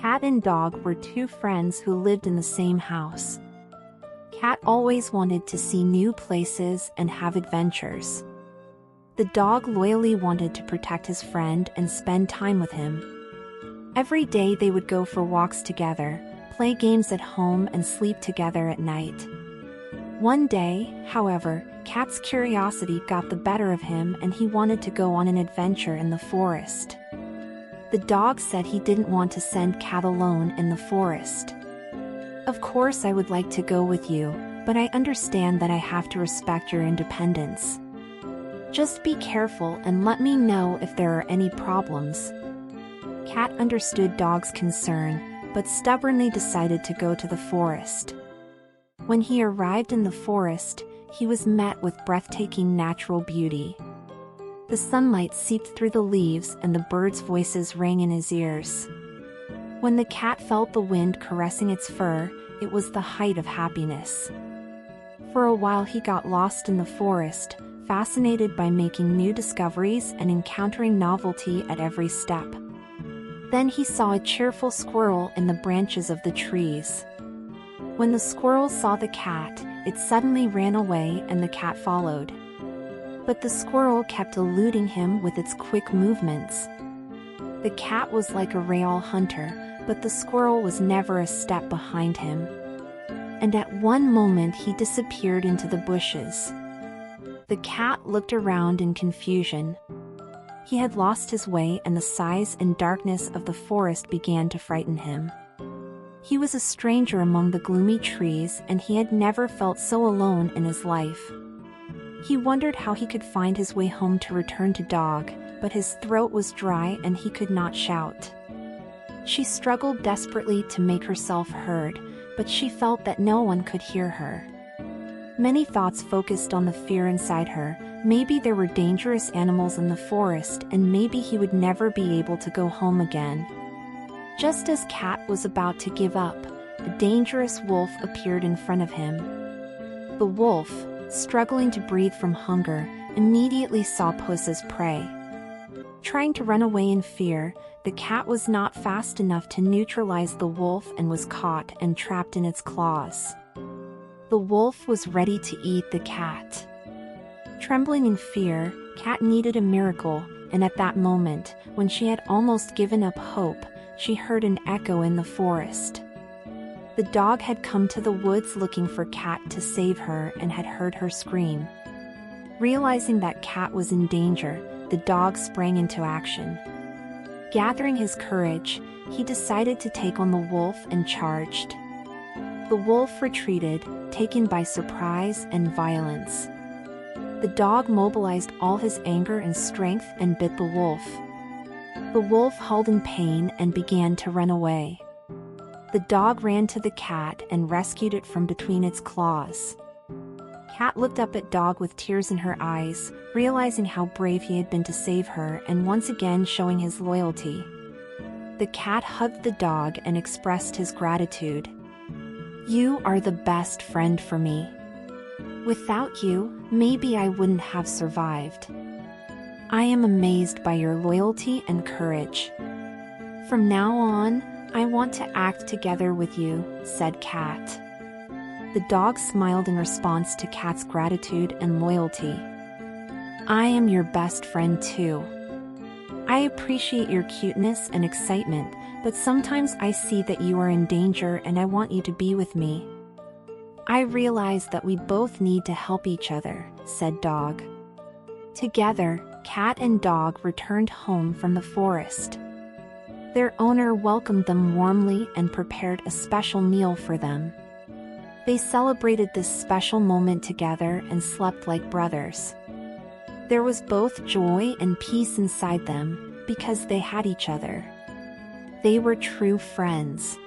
Cat and Dog were two friends who lived in the same house. Cat always wanted to see new places and have adventures. The dog loyally wanted to protect his friend and spend time with him. Every day they would go for walks together, play games at home and sleep together at night. One day, however, Cat's curiosity got the better of him and he wanted to go on an adventure in the forest. The dog said he didn't want to send Cat alone in the forest. "Of course I would like to go with you, but I understand that I have to respect your independence. Just be careful and let me know if there are any problems." Cat understood Dog's concern, but stubbornly decided to go to the forest. When he arrived in the forest, he was met with breathtaking natural beauty. The sunlight seeped through the leaves and the birds' voices rang in his ears. When the cat felt the wind caressing its fur, it was the height of happiness. For a while he got lost in the forest, fascinated by making new discoveries and encountering novelty at every step. Then he saw a cheerful squirrel in the branches of the trees. When the squirrel saw the cat, it suddenly ran away and the cat followed. But the squirrel kept eluding him with its quick movements. The cat was like a rail hunter, but the squirrel was never a step behind him. And at one moment he disappeared into the bushes. The cat looked around in confusion. He had lost his way and the size and darkness of the forest began to frighten him. He was a stranger among the gloomy trees and he had never felt so alone in his life. He wondered how he could find his way home to return to Dog, but his throat was dry and he could not shout. She struggled desperately to make herself heard, but she felt that no one could hear her. Many thoughts focused on the fear inside her. Maybe there were dangerous animals in the forest and maybe he would never be able to go home again. Just as Cat was about to give up, a dangerous wolf appeared in front of him. The wolf, struggling to breathe from hunger, immediately saw Puss as prey. Trying to run away in fear, the cat was not fast enough to neutralize the wolf and was caught and trapped in its claws. The wolf was ready to eat the cat. Trembling in fear, Cat needed a miracle, and at that moment, when she had almost given up hope, she heard an echo in the forest. The dog had come to the woods looking for Cat to save her and had heard her scream. Realizing that Cat was in danger, the dog sprang into action. Gathering his courage, he decided to take on the wolf and charged. The wolf retreated, taken by surprise and violence. The dog mobilized all his anger and strength and bit the wolf. The wolf howled in pain and began to run away. The dog ran to the cat and rescued it from between its claws. Cat looked up at Dog with tears in her eyes, realizing how brave he had been to save her and once again showing his loyalty. The cat hugged the dog and expressed his gratitude. "You are the best friend for me. Without you, maybe I wouldn't have survived. I am amazed by your loyalty and courage. From now on, I want to act together with you," said Cat. The dog smiled in response to Cat's gratitude and loyalty. "I am your best friend too. I appreciate your cuteness and excitement, but sometimes I see that you are in danger and I want you to be with me. I realize that we both need to help each other," said Dog. Together, Cat and Dog returned home from the forest. Their owner welcomed them warmly and prepared a special meal for them. They celebrated this special moment together and slept like brothers. There was both joy and peace inside them, because they had each other. They were true friends.